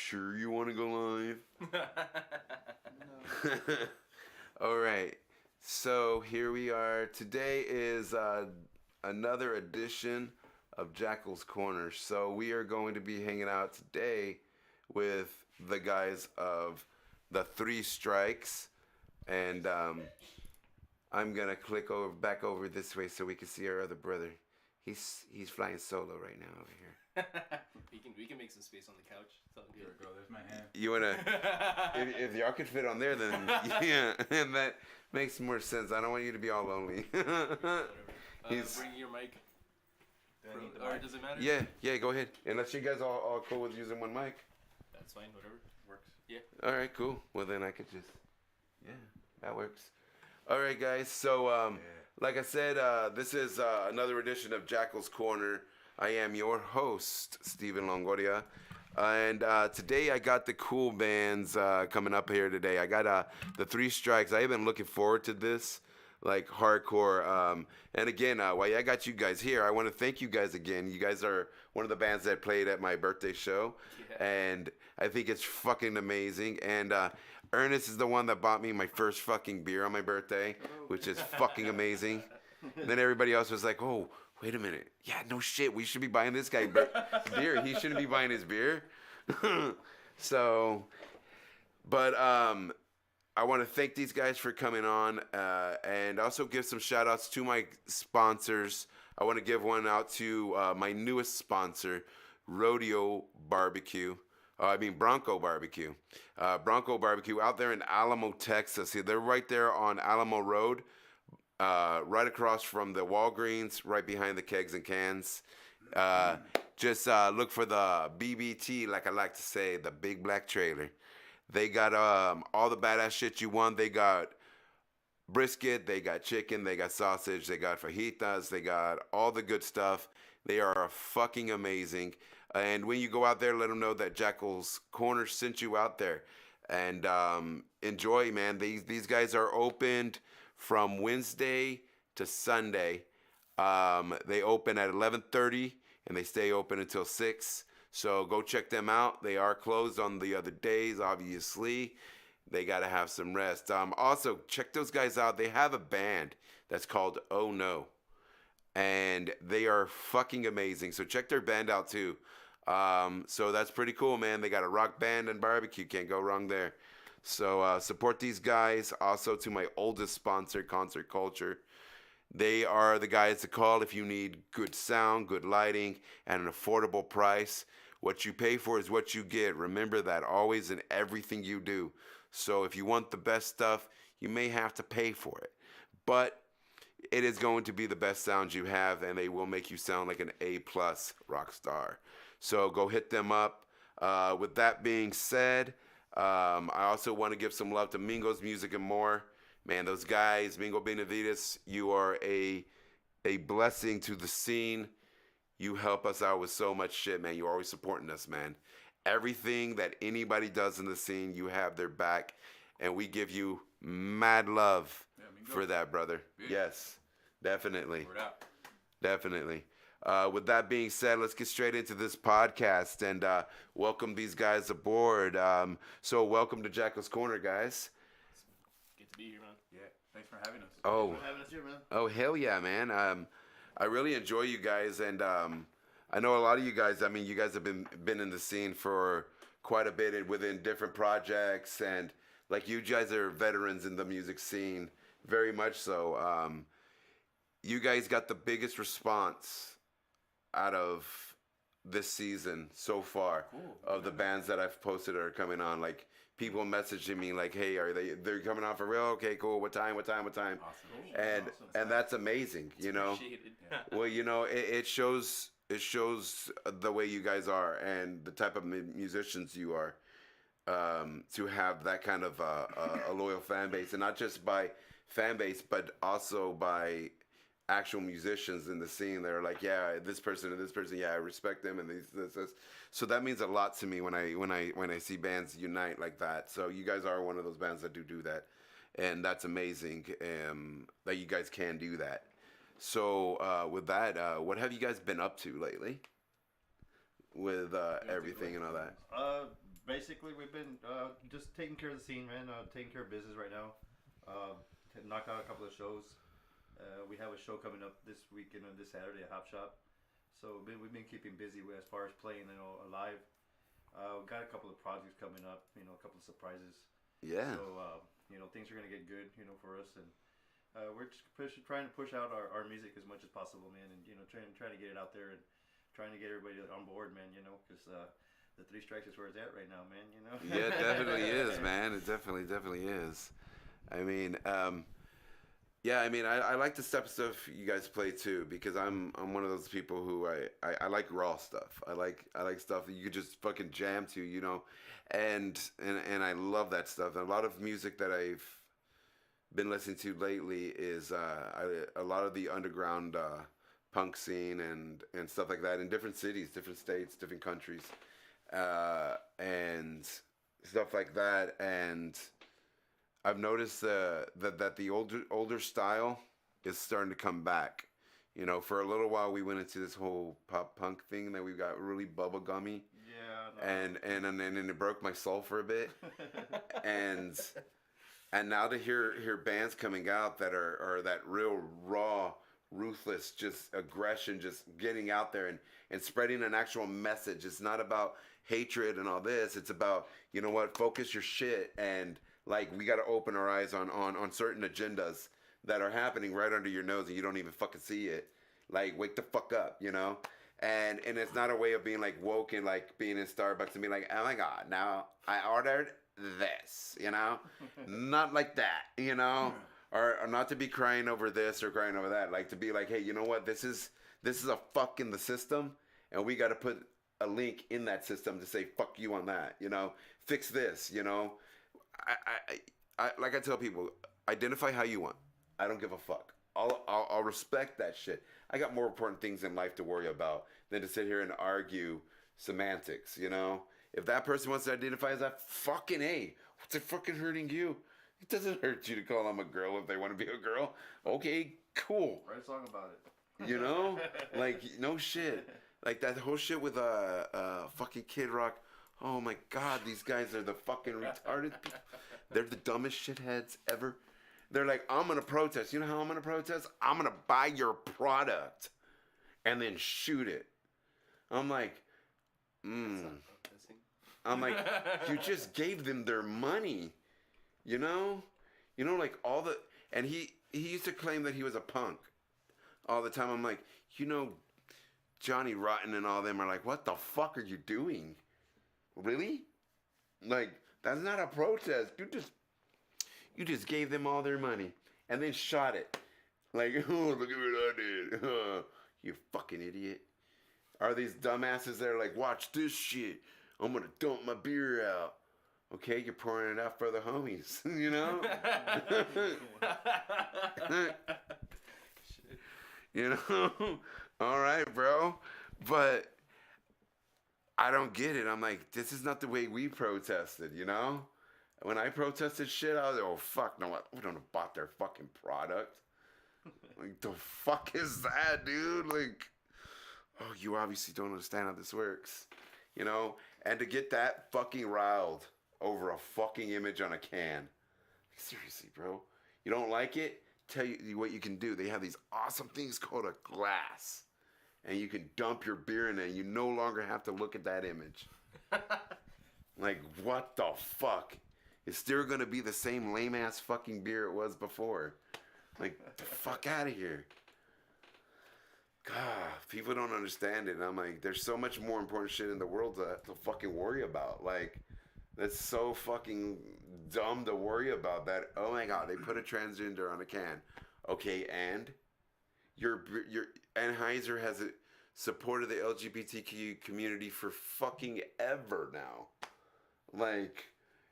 sure you want to go live? No. All right. So here we are. Today is another edition of Jackal's Corner. So we are going to be hanging out today with the guys of the Three Strikes. And I'm going to click back over this way so we can see our other brother. He's flying solo right now over here. we can make some space on the couch. It's all good. Here we go. There's my hand. You wanna? if y'all could fit on there, then yeah, and that makes more sense. I don't want you to be all lonely. He's bring your mic. Or does it matter? Yeah. Go ahead. Unless you guys all cool with using one mic. That's fine. Whatever works. Yeah. All right. Cool. Well, then I could just. Yeah, that works. All right, guys. So like I said, this is another edition of Jackal's Corner. I am your host, Steven Longoria. And today I got the cool bands coming up here today. I got the Three Strikes. I've been looking forward to this, like hardcore. And again, while I got you guys here, I want to thank you guys again. You guys are one of the bands that played at my birthday show. Yeah. And I think it's fucking amazing. And Ernest is the one that bought me my first fucking beer on my birthday, which is fucking amazing. And then everybody else was like, oh, wait a minute. Yeah, no shit. We should be buying this guy beer. He shouldn't be buying his beer. So, but I want to thank these guys for coming on and also give some shout outs to my sponsors. I want to give one out to my newest sponsor, Bronco Barbecue. Bronco Barbecue out there in Alamo, Texas. See, they're right there on Alamo Road. Right across from the Walgreens, right behind the Kegs and Cans. Just look for the BBT, like I like to say, the Big Black Trailer. They got all the badass shit you want. They got brisket, they got chicken, they got sausage, they got fajitas, they got all the good stuff. They are fucking amazing. And when you go out there, let them know that Jackal's Corner sent you out there. And enjoy, man. These guys are opened from Wednesday to Sunday. They open at 11:30 and they stay open until 6. So go check them out. They are closed on the other days, obviously. They got to have some rest. Also, check those guys out. They have a band that's called Oh No. And they are fucking amazing. So check their band out too. So that's pretty cool, man. They got a rock band and barbecue. Can't go wrong there. So support these guys. Also to my oldest sponsor, Concert Culture. They are the guys to call if you need good sound, good lighting, and an affordable price. What you pay for is what you get. Remember that always in everything you do. So if you want the best stuff, you may have to pay for it. But it is going to be the best sound you have, and they will make you sound like an A+ rock star. So go hit them up. With that being said, I also want to give some love to Mingo's Music and More. Man, those guys, Mingo Benavides, you are a blessing to the scene. You help us out with so much shit, man. You're always supporting us, man. Everything that anybody does in the scene, you have their back. And we give you mad love for that, brother. Yeah. Yes, definitely. Word out. Definitely. With that being said, let's get straight into this podcast and welcome these guys aboard. So welcome to Jackal's Corner, guys. Good to be here, man. Yeah, thanks for having us. Oh, Thanks for having us here, man. Oh, hell yeah, man. I really enjoy you guys, and I know a lot of you guys, I mean, you guys have been in the scene for quite a bit and within different projects, and like you guys are veterans in the music scene, very much so. You guys got the biggest response out of this season so far. Cool. Of the bands that I've posted are coming on. Like people messaging me like, hey, they're coming on for real? Okay, cool. What time? Awesome. And that's amazing, you know. Well, you know, it shows the way you guys are and the type of musicians you are. To have that kind of a loyal fan base, and not just by fan base, but also by actual musicians in the scene. They're like, yeah, this person and this person, yeah, I respect them, and this. So that means a lot to me when I see bands unite like that. So you guys are one of those bands that do that, and that's amazing. That you guys can do that. So with that, what have you guys been up to lately? With everything and all that. basically, we've been just taking care of the scene, man. Taking care of business right now. Knocked out a couple of shows. We have a show coming up this weekend on this Saturday at Hop Shop. So we've been keeping busy as far as playing, live. We've got a couple of projects coming up, a couple of surprises. Yeah. So, things are going to get good, for us. And we're just trying to push out our music as much as possible, man. And, trying to get it out there and trying to get everybody on board, man, because the Three Strikes is where it's at right now, man, Yeah, it definitely is, man. It definitely is. I mean, I like the type of stuff you guys play too, because I'm one of those people who I like raw stuff. I like stuff that you could just fucking jam to, and I love that stuff. And a lot of music that I've been listening to lately is a lot of the underground punk scene and stuff like that in different cities, different states, different countries, and stuff like that. And I've noticed that the older style is starting to come back. For a little while we went into this whole pop punk thing that we got really bubblegummy. Yeah. No. And it broke my soul for a bit. and now to hear bands coming out that are that real raw, ruthless, just aggression, just getting out there and spreading an actual message. It's not about hatred and all this. It's about, focus your shit, and like, we got to open our eyes on certain agendas that are happening right under your nose and you don't even fucking see it. Like, wake the fuck up, And it's not a way of being like woke and like being in Starbucks and being like, oh my God, now I ordered this, Not like that, Or not to be crying over this or crying over that. Like, to be like, hey, you know what? This is a fuck in the system, and we got to put a link in that system to say fuck you on that, Fix this, I like I tell people, identify how you want. I don't give a fuck. I'll respect that shit. I got more important things in life to worry about than to sit here and argue semantics, If that person wants to identify as that, fucking A. What's it fucking hurting you? It doesn't hurt you to call them a girl if they want to be a girl. Okay, cool. Write a song about it. Like, no shit. Like that whole shit with fucking Kid Rock. Oh my God, these guys are the fucking retarded people. They're the dumbest shitheads ever. They're like, I'm gonna protest. You know how I'm gonna protest? I'm gonna buy your product and then shoot it. I'm like, I'm like, you just gave them their money, like all the, and he used to claim that he was a punk all the time. I'm like, Johnny Rotten and all them are like, what the fuck are you doing? Really? Like, that's not a protest. You just gave them all their money and then shot it. Like, oh, look at what I did. You fucking idiot. Are these dumbasses that are like, watch this shit. I'm going to dump my beer out. Okay, you're pouring it out for the homies, All right, bro. But I don't get it. I'm like, this is not the way we protested, When I protested shit, I was like, oh, fuck, no, we don't have bought their fucking product. Like, the fuck is that, dude? Like, oh, you obviously don't understand how this works, And to get that fucking riled over a fucking image on a can. Seriously, bro. You don't like it? Tell you what you can do. They have these awesome things called a glass. And you can dump your beer in it, and you no longer have to look at that image. Like, what the fuck? It's still gonna be the same lame-ass fucking beer it was before. Like, the fuck out of here. God, people don't understand it. And I'm like, there's so much more important shit in the world to fucking worry about. Like, that's so fucking dumb to worry about that. Oh my God, they put a transgender on a can. Okay, and your Anheuser has supported the LGBTQ community for fucking ever now. Like,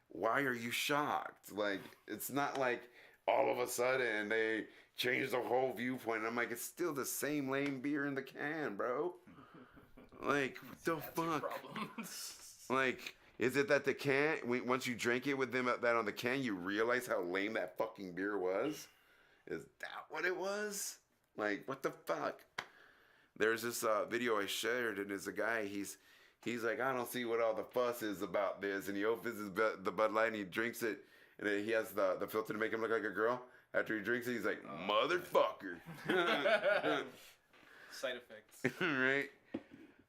why are you shocked? Like, it's not like all of a sudden they changed the whole viewpoint. I'm like, it's still the same lame beer in the can, bro. Like, what the fuck? Like, is it that the can, once you drink it with them that on the can, you realize how lame that fucking beer was? Is that what it was? Like, what the fuck? There's this video I shared, and there's a guy, he's He's like, I don't see what all the fuss is about this. And he opens the Bud Light and he drinks it. And then he has the filter to make him look like a girl. After he drinks it, he's like, motherfucker. Side effects. Right?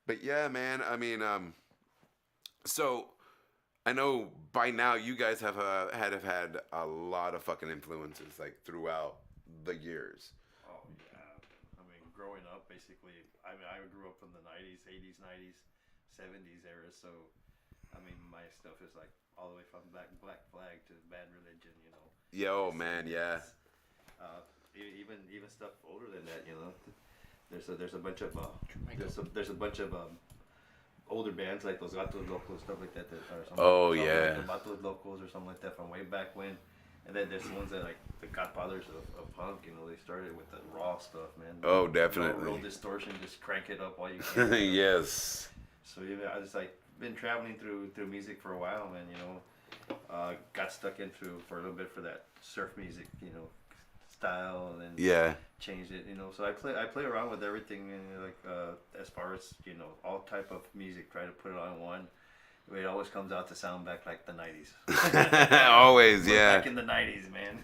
But yeah, man, I mean, so I know by now you guys have had a lot of fucking influences, like, throughout the years. Oh, yeah. I mean, growing up, basically, I grew up from the 90s, 80s, 90s, 70s era, so, I mean, my stuff is, like, all the way from Black Flag to Bad Religion, you know. Yo, man, yeah. Even stuff older than that, you know. There's a bunch of there's a bunch of older bands like those Gatos Locos, stuff like that, Oh, yeah. the Gatos Locos or something like that from way back when. And then there's ones that like the godfathers of punk, you know, they started with the raw stuff, man. Oh, definitely. Real distortion, just crank it up while you can. Yes. So yeah, I just like been traveling through music for a while, man. You know, got stuck into for a little bit for that surf music, you know, style, and then Yeah. changed it. You know, so I play around with everything, and like as far as you know, all type of music. Try to put it on one. It always comes out to sound back like the 90s. Always, yeah. Back in the 90s, man.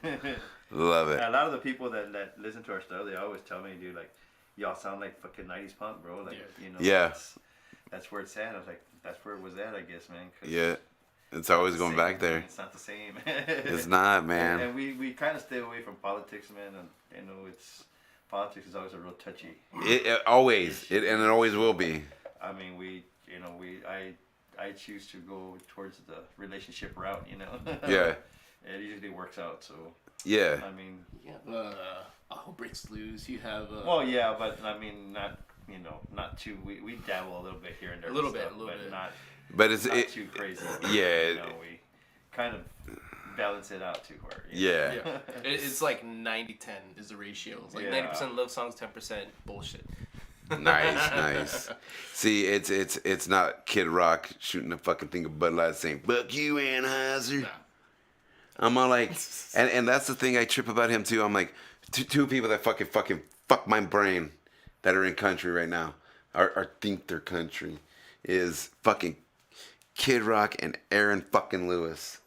Love it. A lot of the people that listen to our stuff, they always tell me, dude, like, y'all sound like fucking 90s punk, bro. Like, you know, Yeah. That's where it's at. I was like, that's where it was at, I guess, man. Yeah. It's always going back there. It's not the same. It's not, man. And we kind of stay away from politics, man. And, you know, politics is always a real touchy. It always, and it always will be. I mean, I choose to go towards the relationship route, you know. Yeah. It usually works out, so. Yeah. I mean. You have a whole breaks loose. You have. Well, yeah, but I mean, not too. We dabble a little bit here and there. A little stuff, bit. But it's not too crazy. Yeah. You know, we kind of balance it out too hard. Yeah. Yeah. It's like 90-10 is the ratio. It's like 90% love songs, 10% bullshit. Nice. See, it's not Kid Rock shooting a fucking thing of Bud Light saying "fuck you, Anheuser." Nah. I'm all like, and that's the thing I trip about him too. I'm like, two people that fucking fuck my brain that are in country right now, or think they're country, is fucking Kid Rock and Aaron fucking Lewis.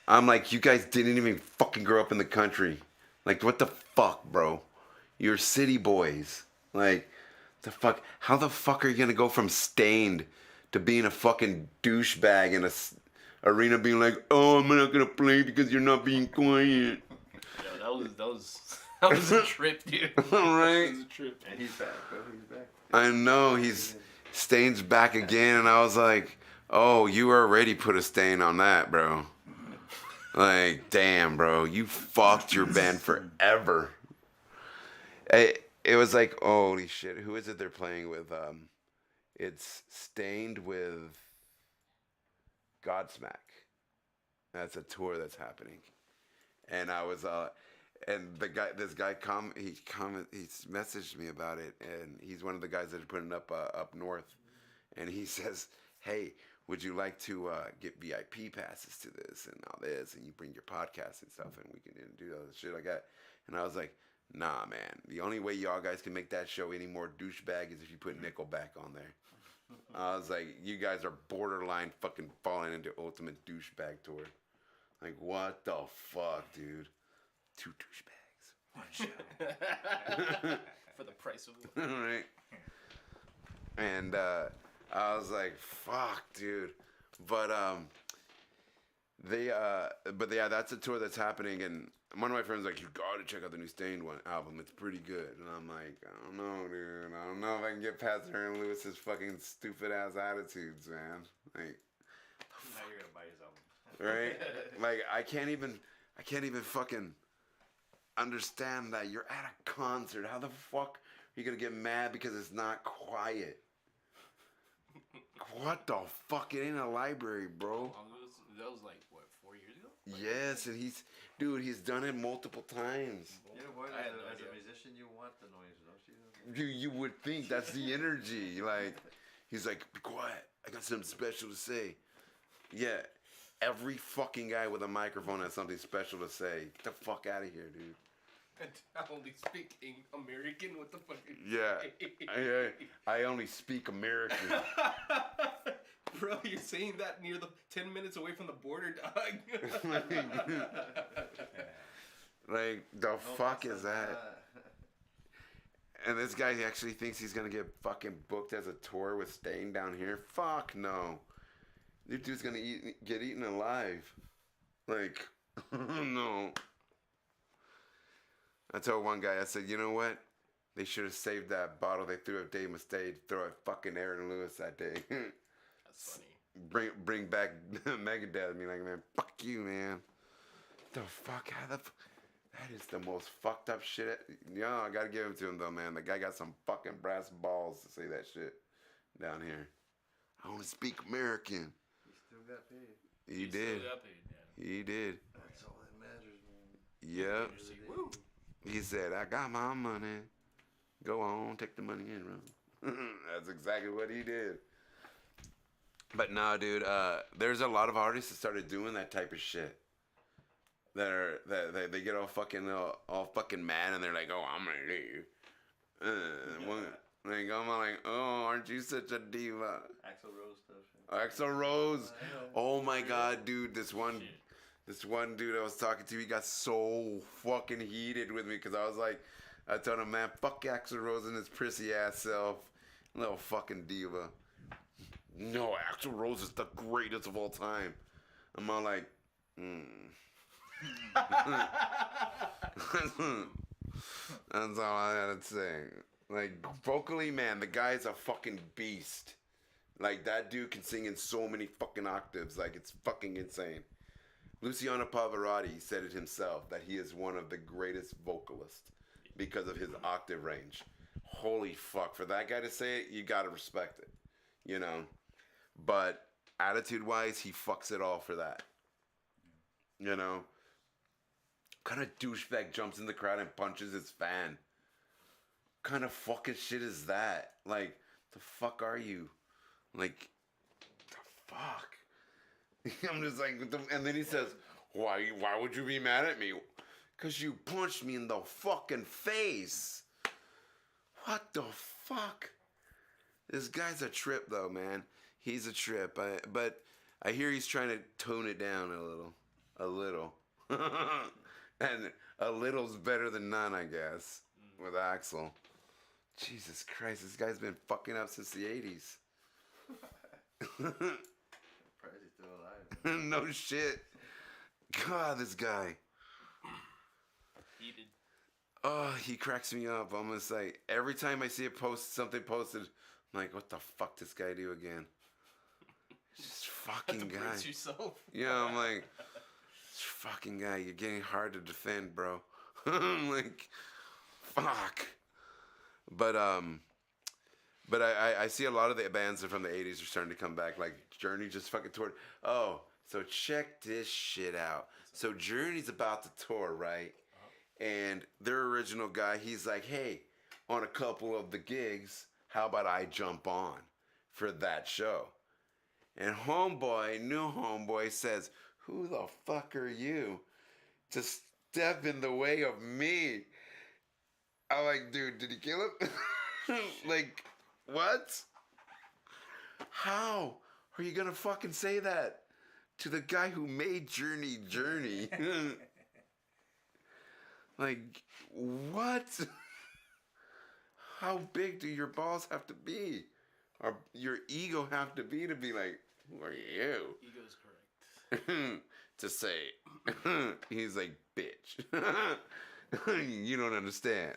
I'm like, you guys didn't even fucking grow up in the country. Like, what the fuck, bro? You're city boys. Like, the fuck? How the fuck are you gonna go from Stained to being a fucking douchebag in a arena, being like, oh, I'm not gonna play because you're not being quiet? Yeah, that was a trip, dude. All right. That was a trip. And he's back, bro. He's back. I know Stain's back again, and I was like, oh, you already put a stain on that, bro. Like, damn, bro, you fucked your band forever. It was like, holy shit, who is it they're playing with? It's Stained with Godsmack. That's a tour that's happening. And I was, and this guy he messaged me about it, and he's one of the guys that are putting up north, and he says, hey, would you like to get VIP passes to this and all this, and you bring your podcast and stuff, and we can do all this shit like that. And I was like, nah, man. The only way y'all guys can make that show any more douchebag is if you put Nickelback on there. I was like, you guys are borderline fucking falling into ultimate douchebag tour. Like, what the fuck, dude? 2 douchebags, 1 show. For the price of one. Right. And I was like, fuck, dude. But yeah, that's a tour that's happening, and one of my friends was like, you gotta check out the new Stained album. It's pretty good. And I'm like, I don't know, dude. I don't know if I can get past Aaron Lewis's fucking stupid ass attitudes, man. Like, Now you're gonna buy his album. right? Like, I can't even fucking understand that you're at a concert. How the fuck are you gonna get mad because it's not quiet? What the fuck? It ain't a library, bro. That was like, what, 4 years ago? Yes, and he's done it multiple times. You know what? I had As no a idea. musician, you want the noise, don't you? You would think that's the energy. Like, he's like, be quiet. I got something special to say. Yeah, every fucking guy with a microphone has something special to say. Get the fuck out of here, dude. I only speak American. What the fuck? Yeah, I only speak American. Bro, you're saying that near the 10 minutes away from the border, dog. Like, the fuck is that? And this guy actually thinks he's gonna get fucking booked as a tour with staying down here? Fuck no. This dude's gonna get eaten alive. Like, no. I told one guy, I said, you know what? They should have saved that bottle they threw at Dave Mustaine, throw at fucking Aaron Lewis that day. That's funny. Bring back Megadeth. Me like, man, fuck you, man. The fuck? That is the most fucked up shit. I gotta give it to him though, man. The guy got some fucking brass balls to say that shit down here. I want to speak American. He still got paid. He did. Still got paid, yeah. He did. That's all that matters, man. Yep. You see, woo. He said, I got my money. Go on, take the money and run. That's exactly what he did. But nah, dude, there's a lot of artists that started doing that type of shit. They get all fucking mad and they're like, oh, I'm gonna leave. I'm like, oh, aren't you such a diva? Axl Rose stuff. Axl Rose. Oh my god, dude, this one dude I was talking to, he got so fucking heated with me because I told him, man, fuck Axl Rose and his prissy ass self, little fucking diva. No, Axl Rose is the greatest of all time. I'm all like, That's all I had to say. Like, vocally, man, the guy's a fucking beast. Like, that dude can sing in so many fucking octaves. Like, it's fucking insane. Luciano Pavarotti said it himself, that he is one of the greatest vocalists because of his octave range. Holy fuck. For that guy to say it, you gotta respect it. You know? But attitude-wise, he fucks it all for that. You know? Kind of douchebag jumps in the crowd and punches his fan. Kind of fucking shit is that? Like, the fuck are you? Like, the fuck? I'm just like, and then he says, why would you be mad at me? Because you punched me in the fucking face. What the fuck? This guy's a trip, though, man. He's a trip. But I hear he's trying to tone it down a little. A little. And a little's better than none, I guess, with Axl. Jesus Christ, this guy's been fucking up since the 80s. Surprised he's still alive. No shit. God, this guy. Heated. Oh, he cracks me up. I'm just like, every time I see something posted, I'm like, what the fuck this guy do again? Just fucking guy. Brace yourself. Yeah, I'm like, this fucking guy, you're getting hard to defend, bro. I'm like, fuck. But I see a lot of the bands from the 80s are starting to come back. Like, Journey just fucking toured. Oh, so check this shit out. So Journey's about to tour, right? And their original guy, he's like, hey, on a couple of the gigs, how about I jump on for that show? And new homeboy says, who the fuck are you to step in the way of me? I'm like, dude, did he kill him? Like, what? How are you gonna fucking say that to the guy who made Journey? Like, what? How big do your balls have to be? Or your ego have to be like, who are you? Ego is correct. To say, he's like, bitch. You don't understand.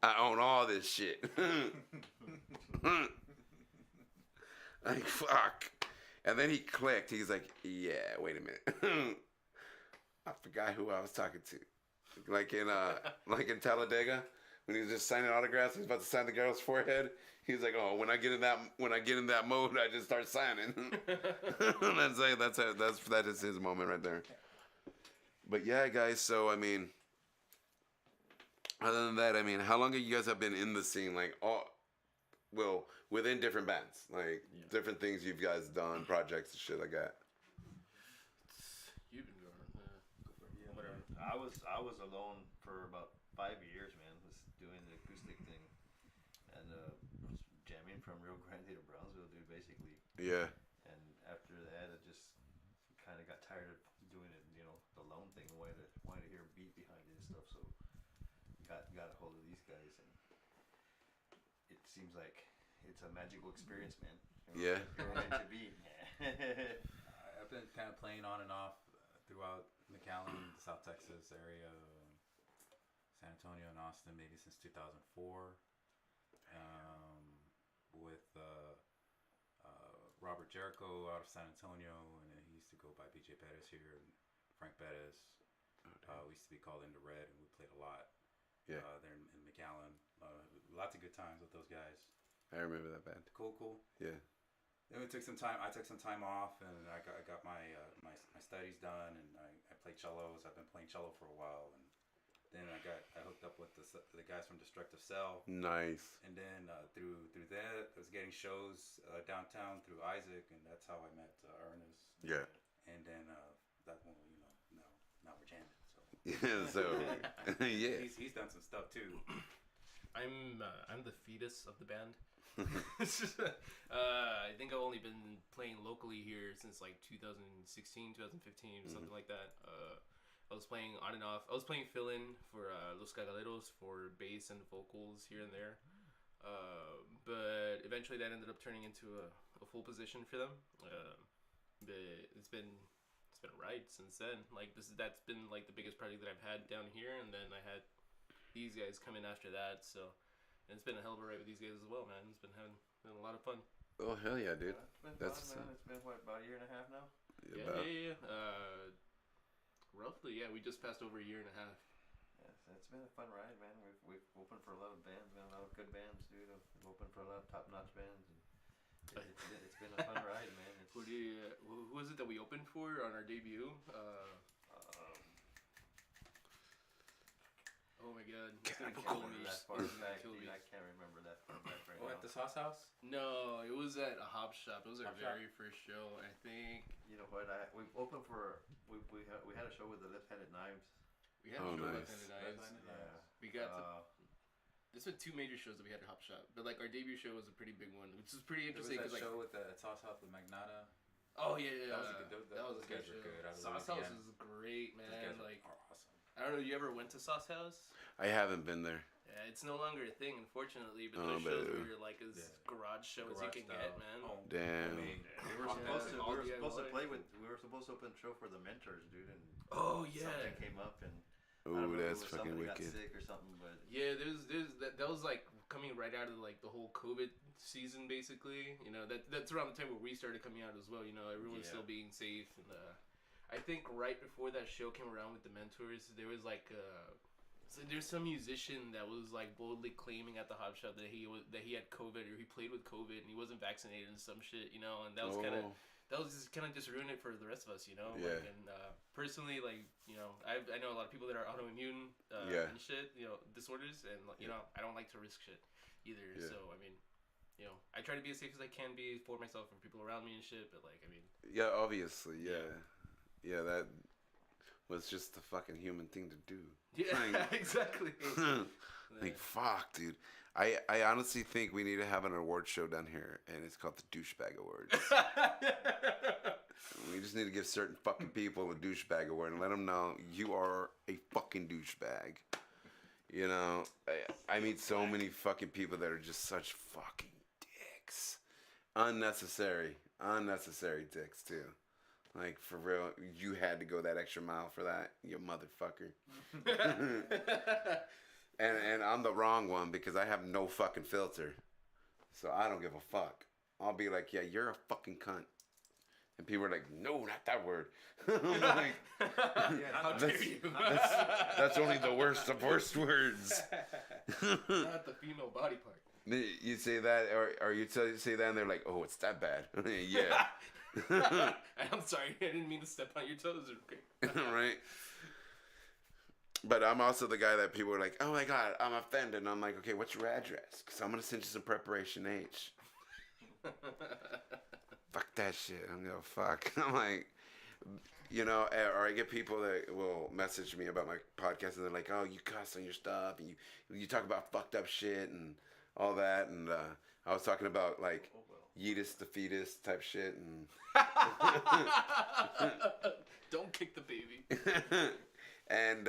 I own all this shit. Like, fuck. And then he clicked. He's like, yeah, wait a minute. I forgot who I was talking to. Like in Talladega, when he was just signing autographs, he was about to sign the girl's forehead. He was like, oh, when I get in that mode, I just start signing. That is his moment right there. But yeah, guys, so I mean, other than that, I mean, how long have you guys have been in the scene? Like, within different bands, like different things you guys done, projects and shit like that. You've been going, whatever. I was alone for about 5 years, man. Was doing the acoustic thing, and was jamming from Rio Grande to Brownsville, dude. Basically, Yeah. and after that, I just kind of got tired of doing it, the lone thing. Wanted to hear a beat behind it and stuff. So got a hold of these guys, and it seems like it's a magical experience, man. Yeah. You're meant to be. I've been kind of playing on and off throughout McAllen, South Texas area, San Antonio and Austin, maybe since 2004. With Robert Jericho out of San Antonio, and then he used to go by BJ Pettis here, and Frank Bettis. We used to be called Into Red, and we played a lot. Yeah. There in McAllen. Lots of good times with those guys. I remember that band. Cool. Yeah. Then we took some time. I took some time off, and I got my studies done, and I played cellos. I've been playing cello for a while, and then I hooked up with the guys from Destructive Cell, Nice. and then through that I was getting shows downtown through Isaac, and that's how I met Ernest. Yeah. And then that one, now we're jamming. So Yeah. So yeah. he's done some stuff too. I'm the fetus of the band. I think I've only been playing locally here since like 2016, 2015, or something like that. I was playing on and off. I was playing fill-in for Los Cagaleros for bass and vocals here and there. But eventually that ended up turning into a full position for them. But it's been a ride since then. Like that's been like the biggest project that I've had down here, and then I had these guys come in after that. So and it's been a hell of a ride with these guys as well, man. It's been a lot of fun. Oh hell yeah, dude. It's been That's fun, man. It's been about a year and a half now. Yeah. Roughly, yeah. We just passed over a year and a half. Yes, it's been a fun ride, man. We've opened for a lot of bands, man. A lot of good bands, dude. We've opened for a lot of top-notch bands. And it's been a fun ride, man. Who was it that we opened for on our debut? Oh my god. It's gonna kill me. That far It's gonna back, kill dude. me. I can't remember that far back right Oh, now. at the Sauce House? No, it was at a hop shop. It was our Hop Shop? very first show, I think. You know what? We've opened for we had a show with the Left-Handed Knives. We had Oh, a show nice. with Knives. Yeah. We got There's been two major shows that we had at Hop Shop, but like our debut show was a pretty big one, which is pretty There was interesting. that 'Cause, like, show with the Sauce House with Magnata. oh yeah, That was a good. that was a those good guys were show. good. I was Sauce really- House was great, Those guys man. Like are awesome. I don't know, you ever went to Sauce House? I haven't been there. Yeah, it's no longer a thing, unfortunately. But Oh, those shows but- were like as Yeah. garage show as you Garage can style. get, man. Oh, Damn. homemade. We were Yeah. supposed to All we were supposed to DIY. play with we were supposed to open a show for the Mentors, dude, and Oh yeah. something came up and I don't Ooh, know if it that's was fucking somebody wicked. got sick or something, but Yeah, there's that was like coming right out of like the whole COVID season, basically. You know, that's around the time where we started coming out as well. You know, everyone's Yeah. still being safe, and I think right before that show came around with the Mentors, there was like so there's some musician that was like boldly claiming at the Hop Shop that he had COVID or he played with COVID and he wasn't vaccinated and some shit, you know, and that was just kind of just ruined it for the rest of us, you know. Yeah. Like, and personally, like, you know, I know a lot of people that are autoimmune Yeah. and shit, you know, disorders, and like, you know, I don't like to risk shit either. Yeah. So I mean, you know, I try to be as safe as I can be for myself and people around me and shit. But like, I mean, Yeah, obviously, yeah. That was just the fucking human thing to do. yeah, Like- exactly. Like fuck, dude. I honestly think we need to have an award show down here, and it's called the Douchebag Awards. We just need to give certain fucking people a douchebag award and let them know you are a fucking douchebag. You know, I meet so many fucking people that are just such fucking dicks. Unnecessary dicks too. Like for real, you had to go that extra mile for that, you motherfucker. And I'm the wrong one because I have no fucking filter. So I don't give a fuck. I'll be like, yeah, you're a fucking cunt. And people are like, no, not that word. I'm like, How dare you? that's only the worst of worst words. Not the female body part. You say that, or you say that, and they're like, oh, it's that bad. Yeah. I'm sorry, I didn't mean to step on your toes. Okay. Right? But I'm also the guy that people are like, oh my God, I'm offended. And I'm like, okay, what's your address? Because I'm going to send you some Preparation H. Fuck that shit. I'm going to fuck. I'm like, You know, or I get people that will message me about my podcast and they're like, "Oh, you cuss on your stuff and you talk about fucked up shit and all that." And I was talking about like Oh well. yeetus the fetus type shit and Don't kick the baby. and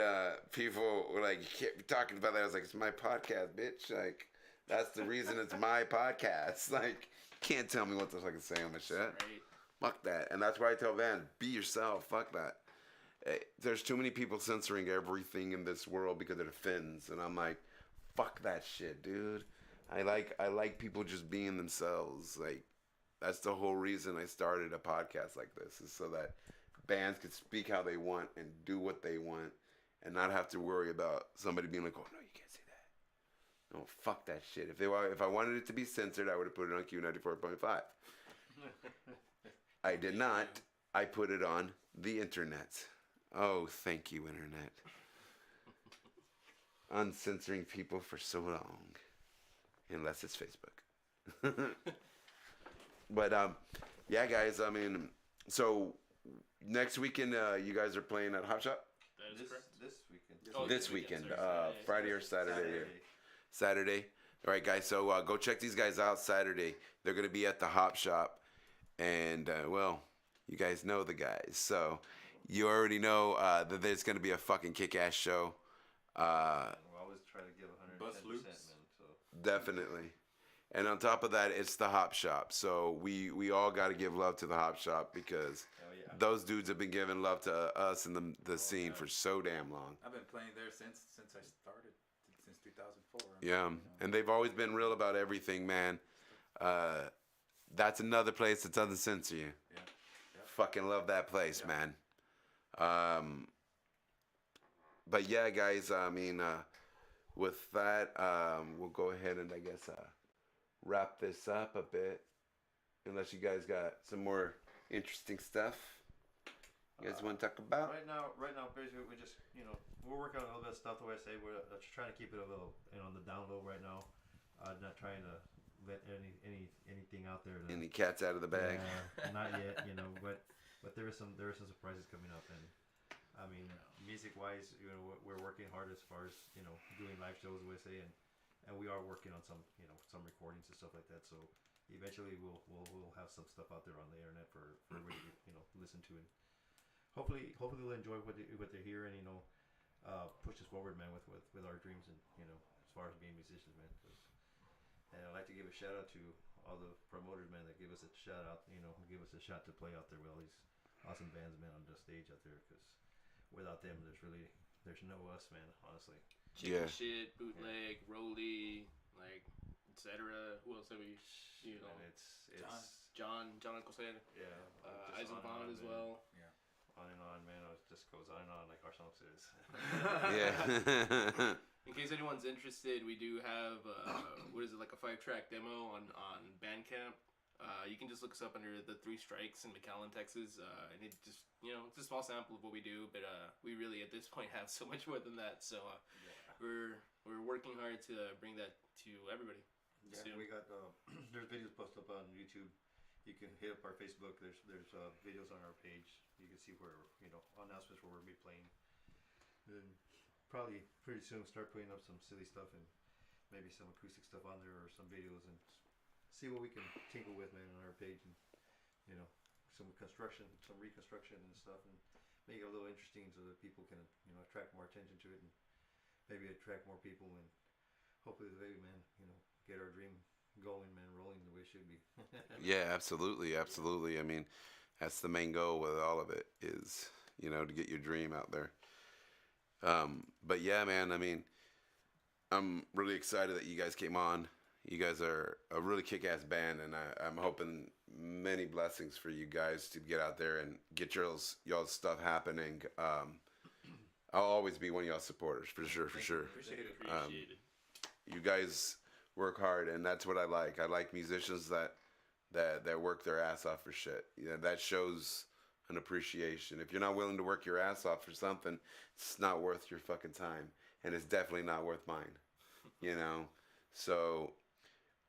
people were like, "You can't be talking about that." I was like, "It's my podcast, bitch. Like, that's the reason it's my podcast. Like, you can't tell me what the fuck to say on my shit. Right. Fuck that." And that's why I tell Van, be yourself. Fuck that. There's too many people censoring everything in this world because it offends, and I'm like, fuck that shit, dude. I like people just being themselves. Like, that's the whole reason I started a podcast like this, is so that bands could speak how they want and do what they want, and not have to worry about somebody being like, "Oh no, you can't say that." No, fuck that shit. If I wanted it to be censored, I would have put it on Q94.5. I did not. I put it on the internet. Oh, thank you, internet. Uncensoring people for so long. Unless it's Facebook. But, yeah, guys, I mean, so next weekend, you guys are playing at Hop Shop? That is correct. This weekend. Oh, This weekend, sorry, Friday or Saturday. Saturday. All right, guys. So go check these guys out Saturday. They're gonna be at the Hop Shop, and well, you guys know the guys, so you already know that there's gonna be a fucking kick-ass show. We always try to give 110%, Bust man. loops. So Definitely. And on top of that, it's the Hop Shop. So we all got to give love to the Hop Shop because hell yeah. those dudes have been giving love to us and the scene for so damn long. I've been playing there since I started, since 2004. Yeah, and they've always been real about everything, man. That's another place that doesn't censor you. Yeah. Fucking love that place, Yeah. man. But yeah, guys, I mean, with that, we'll go ahead and I guess wrap this up a bit. Unless you guys got some more interesting stuff you guys want to talk about? Right now, basically, we're working on a little bit of stuff. The way I say, we're just trying to keep it a little, on the down low right now. Not trying to let anything out there. Any cats out of the bag? Yeah, not yet, but there are some surprises coming up, and I mean, music wise, we're working hard as far as doing live shows, the way I say, and we are working on some some recordings and stuff like that. So eventually, we'll have some stuff out there on the internet for everybody to listen to, and hopefully they'll enjoy what they hear, and push us forward, man, with our dreams, and as far as being musicians, man. And I'd like to give a shout out to all the promoters, man, that give us a shout out, give us a shot to play out there with all these awesome bands, man, on the stage out there. Because without them, there's no us, man. Honestly. Chicken Yeah. Shit, Bootleg, Rolly, like, etc. Who else have we? And it's John Alcocer, yeah, just Eisen on and on, Bond as man. well. On and on, man. It just goes on and on, like our song says. Yeah. In case anyone's interested, we do have like a 5-track demo on Bandcamp. You can just look us up under the 3 Strikes in McAllen, Texas, and it just it's a small sample of what we do, but we really at this point have so much more than that. So we're working hard to bring that to everybody. Yeah, soon. we got there's videos posted up on YouTube. You can hit up our Facebook. There's videos on our page. You can see where announcements where we'll be playing. And probably pretty soon start putting up some silly stuff and maybe some acoustic stuff on there or some videos and see what we can tinkle with, man, on our page, and some reconstruction and stuff, and make it a little interesting so that people can attract more attention to it and maybe attract more people, and hopefully man, get our dream going, man, rolling the way it should be. Yeah, absolutely. I mean, that's the main goal with all of it is, to get your dream out there. But yeah, man, I mean, I'm really excited that you guys came on. You guys are a really kick-ass band, and I'm hoping many blessings for you guys to get out there and get y'all's stuff happening. I'll always be one of y'all's supporters, for sure. Appreciate it. Appreciate it. You guys work hard, and that's what I like. I like musicians that work their ass off for shit. That shows an appreciation. If you're not willing to work your ass off for something, it's not worth your fucking time, and it's definitely not worth mine. So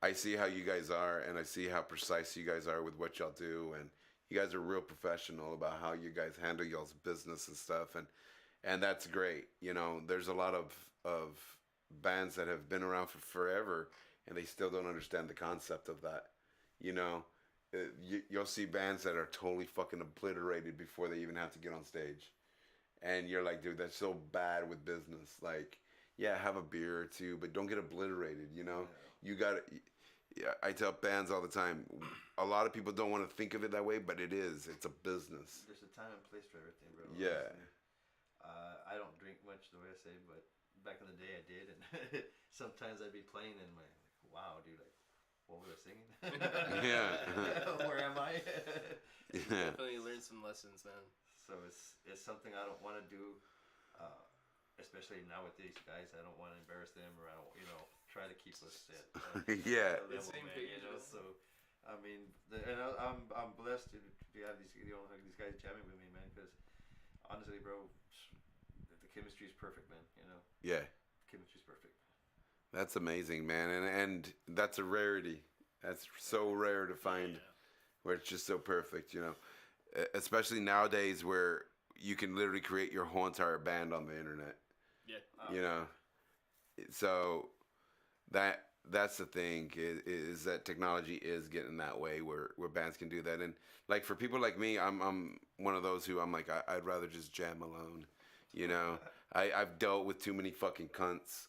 I see how you guys are, and I see how precise you guys are with what y'all do, and you guys are real professional about how you guys handle y'all's business and stuff, and that's great. You know, there's a lot of bands that have been around for forever, and they still don't understand the concept of that. You know, you'll see bands that are totally fucking obliterated before they even have to get on stage, and you're like, dude, that's so bad with business. Like, yeah, have a beer or two, but don't get obliterated. You know, you got to. Yeah, I tell bands all the time. A lot of people don't want to think of it that way, but it is. It's a business. There's a time and place for everything, bro. Yeah. I don't drink much, the way I say, but back in the day I did, and sometimes I'd be playing and like, wow, dude, like, what was I singing? Yeah. Where am I? Yeah. Definitely learned some lessons, man. So it's something I don't want to do, especially now with these guys. I don't want to embarrass them, or I don't, try to keep us at Yeah. a level, Same man, page, man. So, I mean, I'm blessed to have these these guys jamming with me, man. Because honestly, bro, the chemistry is perfect, man. Yeah. Chemistry's perfect. That's amazing, man, and that's a rarity. That's so rare to find, where it's just so perfect, especially nowadays where you can literally create your whole entire band on the internet. Yeah. So that's the thing is that technology is getting that way where bands can do that, and like for people like me, I'm one of those who I'm like I'd rather just jam alone. I've dealt with too many fucking cunts.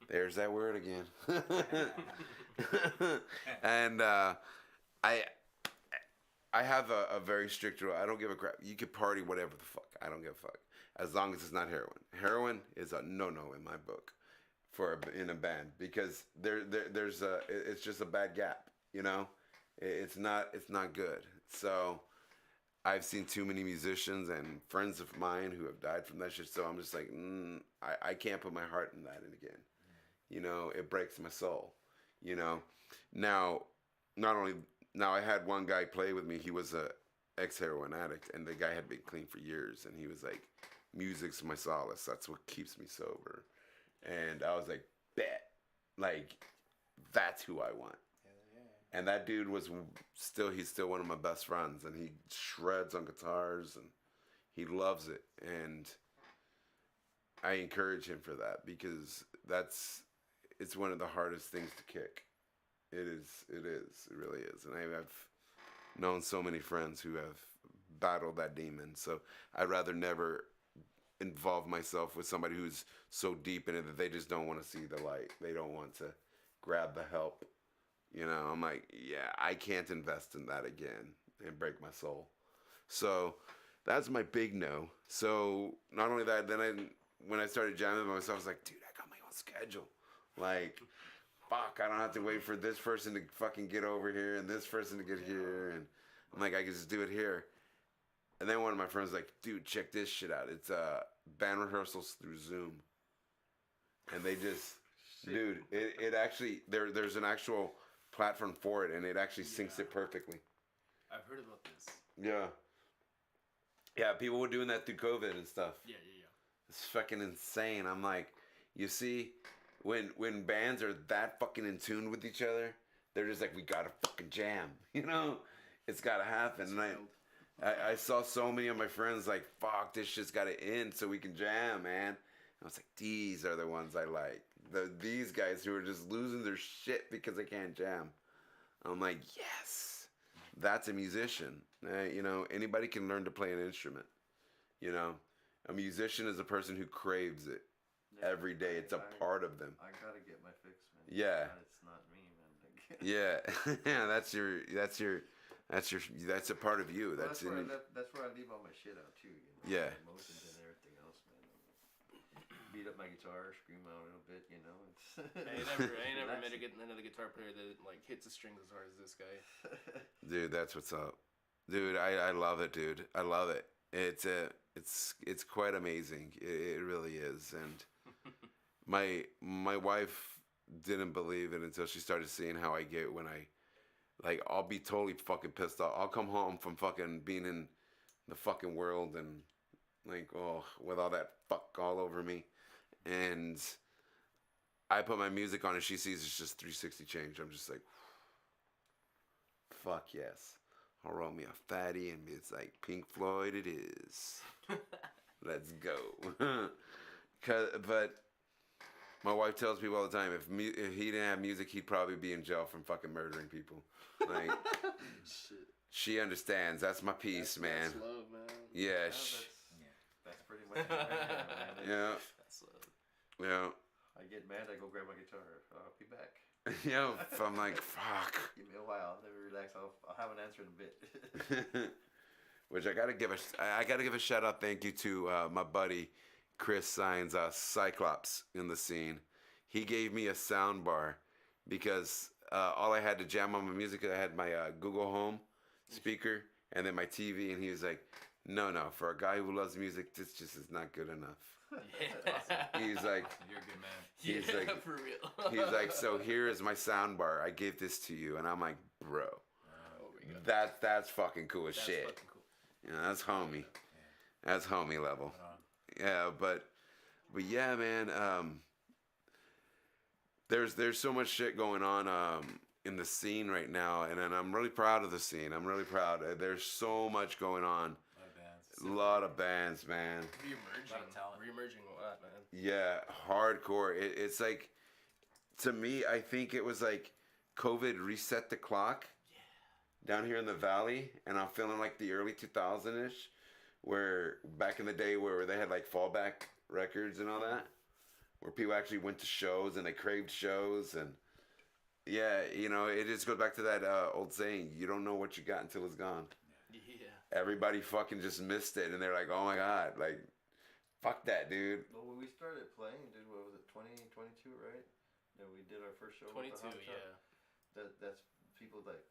There's that word again. And I have a very strict rule. I don't give a crap. You can party whatever the fuck. I don't give a fuck as long as it's not heroin. Heroin is a no-no in my book in a band, because there's it's just a bad gap. It's not good. So I've seen too many musicians and friends of mine who have died from that shit. So I'm just like, I can't put my heart in that again. It breaks my soul. Now, not only now, I had one guy play with me. He was a ex-heroin addict, and the guy had been clean for years. And he was like, "Music's my solace. That's what keeps me sober." And I was like, "Bet, like, that's who I want." And that dude he's still one of my best friends, and he shreds on guitars, and he loves it. And I encourage him for that, because it's one of the hardest things to kick. It really is. And I've known so many friends who have battled that demon. So I'd rather never involve myself with somebody who's so deep in it that they just don't want to see the light. They don't want to grab the help. I'm like, yeah, I can't invest in that again and break my soul. So that's my big no. So not only that, then when I started jamming by myself, I was like, dude, I got my own schedule. Like, fuck, I don't have to wait for this person to fucking get over here and this person to get here. And I'm like, I can just do it here. And then one of my friends was like, dude, check this shit out. It's band rehearsals through Zoom. And they just, dude, it actually, there's an actual platform for it, and it actually syncs it perfectly. I've heard about this. Yeah. Yeah, people were doing that through COVID and stuff. Yeah. It's fucking insane. I'm like, you see, when bands are that fucking in tune with each other, they're just like, we gotta fucking jam. It's gotta happen. And I saw so many of my friends like, fuck, this shit's gotta end so we can jam, man. And I was like, these are the ones I like. These guys who are just losing their shit because they can't jam. I'm like, yes, that's a musician. Anybody can learn to play an instrument. A musician is a person who craves it every day. It's a part of them. I gotta get my fix, man. Yeah. It's not me, man. Yeah, that's a part of you. Well, that's where I leave all my shit out too. Yeah. Emotions and everything else, man. Beat up my guitar, scream out a little bit, I ain't never met another guitar player that like hits the strings as hard as this guy. Dude, that's what's up. Dude, I love it, dude. I love it. It's quite amazing. It really is. And my wife didn't believe it until she started seeing how I get when I'll be totally fucking pissed off. I'll come home from fucking being in the fucking world and like, with all that fuck all over me. And I put my music on and she sees it's just 360 change. I'm just like, fuck yes. I'll roll me a fatty, and it's like Pink Floyd. It is. Let's go. But my wife tells people all the time, if he didn't have music, he'd probably be in jail from fucking murdering people. Like, Shit. she understands. That's my piece, man. That's love, man. Yeah. That's pretty much it right there, man. Yeah. That's love. Yeah. I get mad, I go grab my guitar. I'll be back. Yeah. If I'm like, fuck. Give me a while. Let me relax. I'll have an answer in a bit. Which I gotta give a shout out thank you to my buddy Chris Signs, Cyclops in the scene. He gave me a sound bar because all I had to jam on my music, I had my Google Home speaker and then my TV, and he was like, no, for a guy who loves music, this just is not good enough. Yeah. He's like, You're a good man. he's Yeah, like, for real. he's like, so here is my sound bar. I gave this to you, and I'm like, bro, Oh my God. that's fucking cool as That's shit. fucking cool. Yeah, that's homie. That's homie level. Yeah, but yeah, man. There's so much shit going on in the scene right now, and I'm really proud of the scene. I'm really proud. There's so much going on. A lot of bands, man. Reemerging. Lot of talent. Reemerging a lot, man. Yeah, hardcore. It's like, to me, I think it was like COVID reset the clock down here in the valley, and I'm feeling like the early 2000-ish, where back in the day where they had like fallback records and all that, where people actually went to shows and they craved shows, and yeah, you know, it just goes back to that old saying, you don't know what you got until it's gone. Yeah. Everybody fucking just missed it, and they're like, oh my God, like, fuck that, dude. Well, when we started playing, dude, what was it, 2022, right? That we did our first show. with the 22, Hot Shot. yeah. That's people like,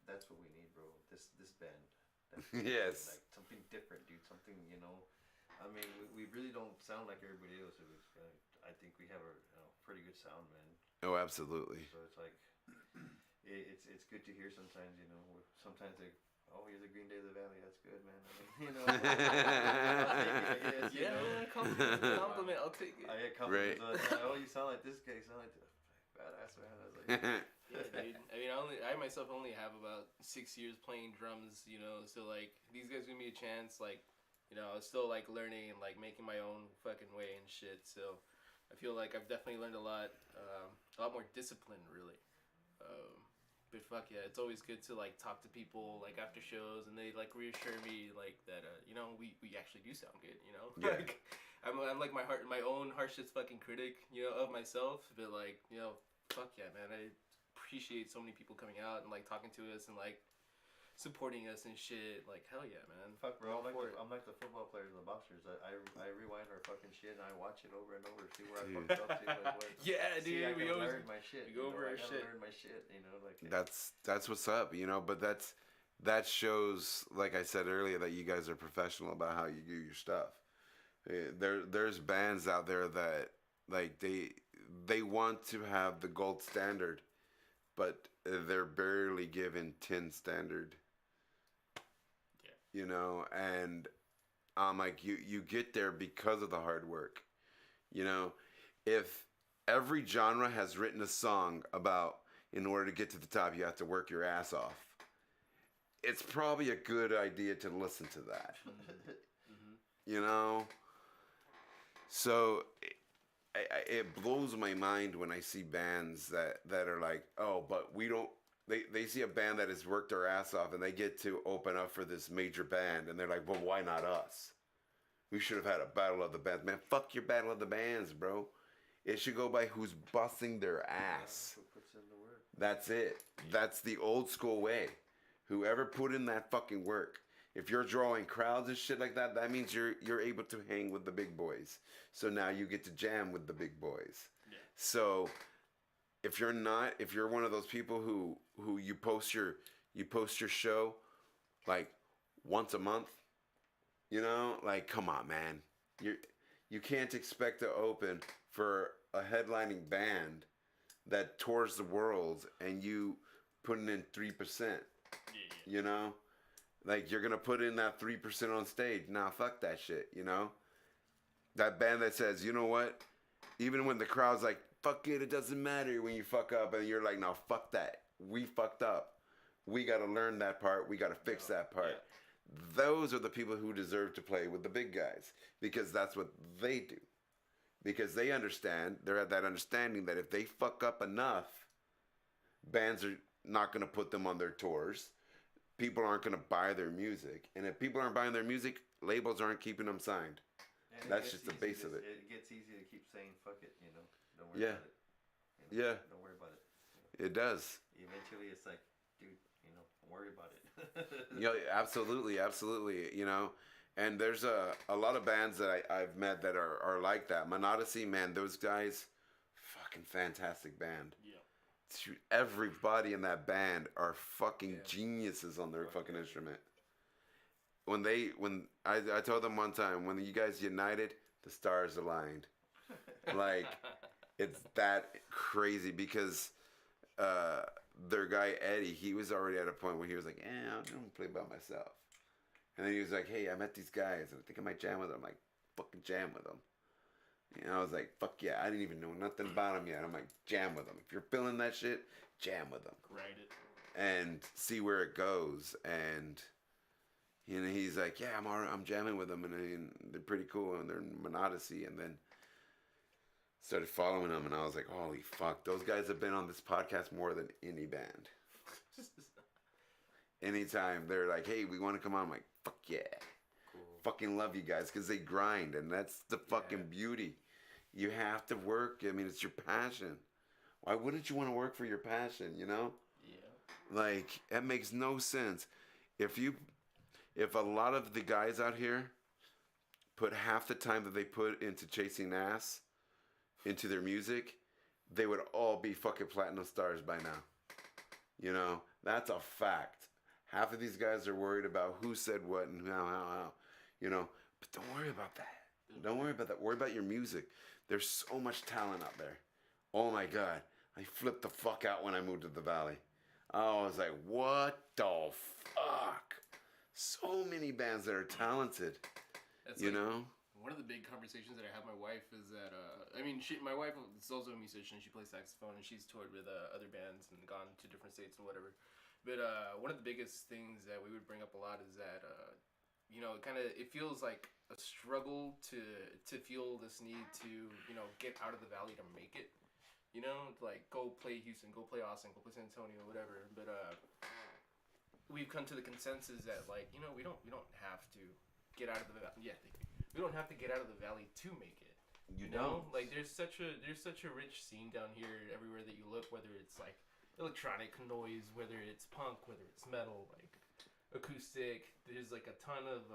that's what we need, bro. This band. That's Yes. Like something different, dude. Something, you know. I mean, we really don't sound like everybody else. I think we have a pretty good sound, man. Oh, absolutely. So it's like, it's good to hear sometimes, you know. Sometimes they, oh, you're the Green Day of the Valley. That's good, man. I mean, you know. I guess, you Yeah, know. compliment. I'll take it. I get compliments. Like, oh, you sound like this guy. You sound like this. Badass, man. I was like, Yeah, dude. I mean, I myself only have about 6 years playing drums, you know. So like, these guys give me a chance. Like, you know, I was still like learning and like making my own fucking way and shit. So I feel like I've definitely learned a lot more discipline, really. But fuck yeah, it's always good to like talk to people like after shows, and they like reassure me like that you know, we actually do sound good, you know. Yeah. Like I'm like my own harshest fucking critic, you know, of myself. But like, you know, fuck yeah, man, I appreciate so many people coming out and like talking to us and like supporting us and shit. Like, hell yeah, man. fuck, bro. I'm like the football players and the boxers. I rewind our fucking shit and I watch it over and over, see where I fucked up, see what. Yeah, See, dude, I we gotta always learn my shit. we go over our I gotta shit. learn my shit. You know, like That's what's up, you know. But that shows, like I said earlier, that you guys are professional about how you do your stuff. There's bands out there that like they want to have the gold standard, but they're barely given 10 standard. Yeah. You know, and I'm like, you get there because of the hard work. You know, if every genre has written a song about, in order to get to the top, you have to work your ass off, it's probably a good idea to listen to that. You know? So it blows my mind when I see bands that are like, oh, but we don't, they see a band that has worked their ass off and they get to open up for this major band, and they're like, well, why not us? We should have had a battle of the bands. Man, fuck your battle of the bands, bro. It should go by who's busting their ass. who puts in the work. That's it. That's the old school way. Whoever put in that fucking work. If you're drawing crowds and shit like that, that means you're able to hang with the big boys. So now you get to jam with the big boys. Yeah. So if you're one of those people who you post your show like once a month, you know, like, come on, man. You can't expect to open for a headlining band that tours the world and you putting in 3%. You know? Like, you're gonna put in that 3% on stage. Nah, fuck that shit, you know? That band that says, you know what? Even when the crowd's like, fuck it doesn't matter when you fuck up, and you're like, no, fuck that. We fucked up. We got to learn that part. We got to fix that part. Those are the people who deserve to play with the big guys because that's what they do. Because they understand, they're at that understanding that if they fuck up enough, bands are not going to put them on their tours. People aren't going to buy their music. And if people aren't buying their music, labels aren't keeping them signed. And That's just the base of it. It gets easy to keep saying fuck it, you know. Don't worry about it. You know? Don't worry about it. It does. Eventually, it's like, dude, you know, don't worry about it. Absolutely, absolutely. You know, and there's a lot of bands that I've met that are like that. Monodyssey, man, those guys, fucking fantastic band. Yeah. Everybody in that band are fucking geniuses on their fucking instrument. When I told them one time, when you guys united, the stars aligned. Like, it's that crazy because their guy Eddie, he was already at a point where he was like, I'm gonna play by myself. And then he was like, hey, I met these guys and I think I might jam with them. I'm like, fucking jam with them. And I was like, fuck yeah, I didn't even know nothing about them yet. I'm like, jam with them. If you're feeling that shit, jam with them. Write it. And see where it goes. And you know, he's like, yeah, I'm jamming with them, and they're pretty cool, and they're in Monodyssey. And then started following them, and I was like, holy fuck, those guys have been on this podcast more than any band. Anytime they're like, hey, we want to come on, I'm like, fuck yeah. Cool. Fucking love you guys, because they grind, and that's the fucking beauty. You have to work. I mean, it's your passion. Why wouldn't you want to work for your passion, you know? Yeah. Like, it makes no sense. If a lot of the guys out here put half the time that they put into chasing ass into their music, they would all be fucking platinum stars by now. You know, that's a fact. Half of these guys are worried about who said what and how, you know. But don't worry about that. Don't worry about that. Worry about your music. There's so much talent out there. Oh my God. I flipped the fuck out when I moved to the Valley. I was like, what the fuck? So many bands that are talented. That's you like, know? One of the big conversations that I have with my wife is that, my wife is also a musician. She plays saxophone, and she's toured with other bands and gone to different states and whatever. But one of the biggest things that we would bring up a lot is that, it feels like a struggle to feel this need to, get out of the Valley to make it. You know, like, go play Houston, go play Austin, go play San Antonio, whatever. But we've come to the consensus that, like, we don't have to get out of the Valley. Yeah, we don't have to get out of the Valley to make it. You know, like there's such a rich scene down here everywhere that you look. Whether it's like electronic noise, whether it's punk, whether it's metal, like acoustic. There's like a ton of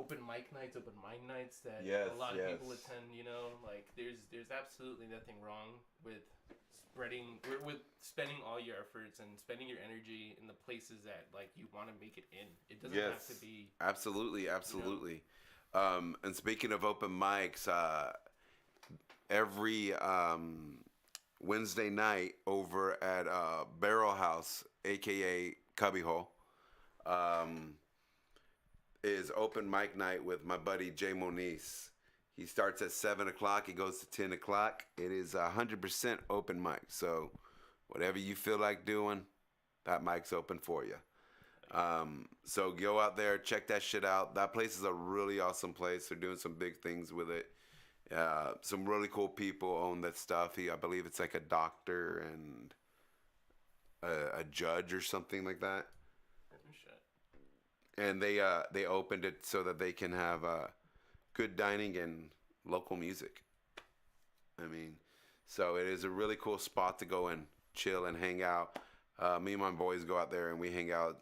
open mic nights, open mind nights that a lot of people attend. You know, like there's absolutely nothing wrong with spending all your efforts and spending your energy in the places that like you want to make it in. It doesn't have to be absolutely. And speaking of open mics, every Wednesday night over at Barrel House, aka Cubbyhole, is open mic night with my buddy Jay Moniz. He starts at 7 o'clock. He goes to 10 o'clock. It is 100% open mic. So whatever you feel like doing, that mic's open for you. So go out there, check that shit out. That place is a really awesome place. They're doing some big things with it. Some really cool people own that stuff. I believe it's like a doctor and a judge or something like that. And they opened it so that they can have good dining and local music. I mean, so it is a really cool spot to go and chill and hang out. Me and my boys go out there and we hang out.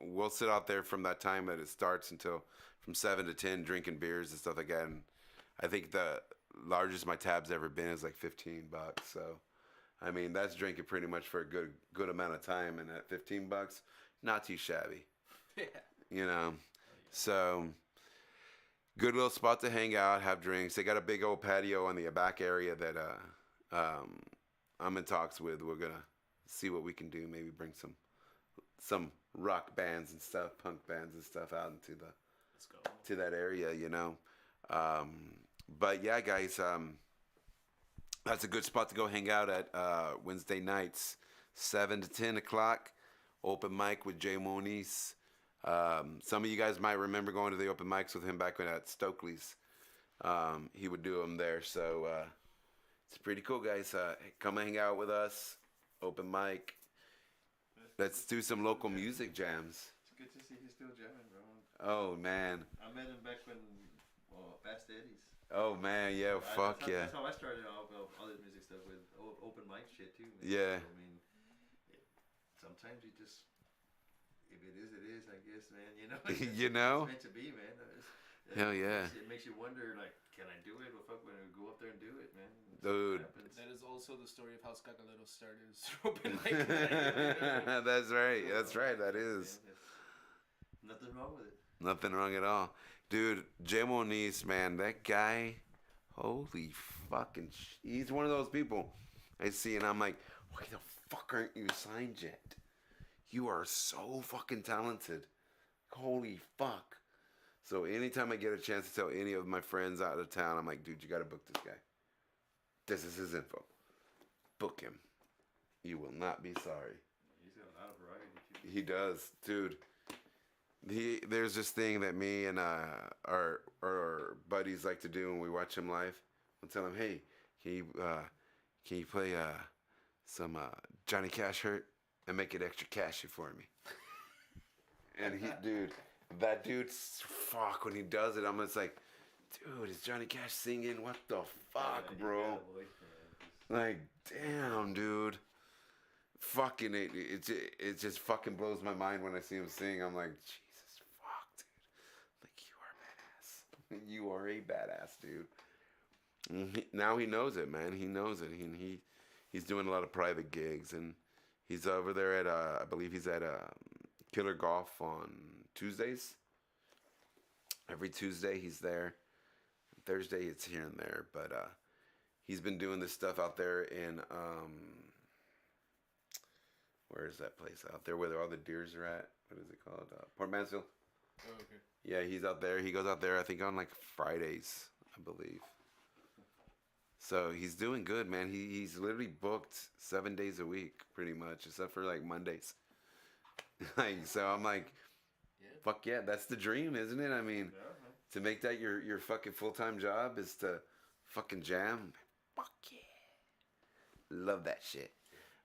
We'll sit out there from that time that it starts until from 7 to 10 drinking beers and stuff like that. And I think the largest my tab's ever been is like $15. So, I mean, that's drinking pretty much for a good amount of time. And at $15, not too shabby. Yeah. You know, so good little spot to hang out, have drinks. They got a big old patio on the back area that I'm in talks with. We're gonna see what we can do. Maybe bring some rock bands and stuff, punk bands and stuff out into to that area. You know, but yeah, guys, that's a good spot to go hang out at Wednesday nights. 7 to 10 o'clock. Open mic with Jay Moniz. Some of you guys might remember going to the open mics with him back when at Stokely's. He would do them there. So it's pretty cool, guys. Come hang out with us. Open mic. Let's do some local music jams. It's good to see he's still jamming, bro. Oh, man. I met him back when, Fast Eddie's. Oh, man. Yeah, fuck yeah. That's how I started all this music stuff with open mic shit, too. Man. Yeah. So, I mean, sometimes you just, if it is, I guess, man. You know? You know? It's meant to be, man. Hell yeah. It makes you wonder, like, can I do it? Well, fuck, when I go up there and do it, man. Dude. That is also the story of how Skakalero started his open mic. That's right. That's right. That is. Nothing wrong with it. Nothing wrong at all. Dude, Jay Moniz, man, that guy, holy fucking he's one of those people I see and I'm like, why the fuck aren't you signed yet? You are so fucking talented. Holy fuck. So anytime I get a chance to tell any of my friends out of town, I'm like, dude, you gotta book this guy. This is his info. Book him. You will not be sorry. He's got a lot of variety, too. He does, dude. There's this thing that me and our buddies like to do when we watch him live. We'll tell him, hey, can you play some Johnny Cash Hurt and make it extra cashy for me? And that dude's fuck when he does it. I'm just like, dude, is Johnny Cash singing? What the fuck, bro? Like, damn, dude. Fucking it just fucking blows my mind when I see him sing. I'm like, Jesus fuck, dude. Like, you are a badass. You are a badass, dude. Now he knows it, man. He knows it. He's doing a lot of private gigs, and he's over there at I believe he's at Killer Golf on Tuesdays. Every Tuesday he's there. Thursday it's here and there, but he's been doing this stuff out there in where is that place out there where all the deers are at? What is it called? Port Mansfield. Oh, okay. Yeah, he's out there. He goes out there, I think, on like Fridays, I believe. So he's doing good, man. He's literally booked 7 days a week, pretty much, except for like Mondays. Like, so I'm like, fuck yeah, that's the dream, isn't it? I mean, to make that your fucking full-time job is to fucking jam. Fuck yeah. Love that shit.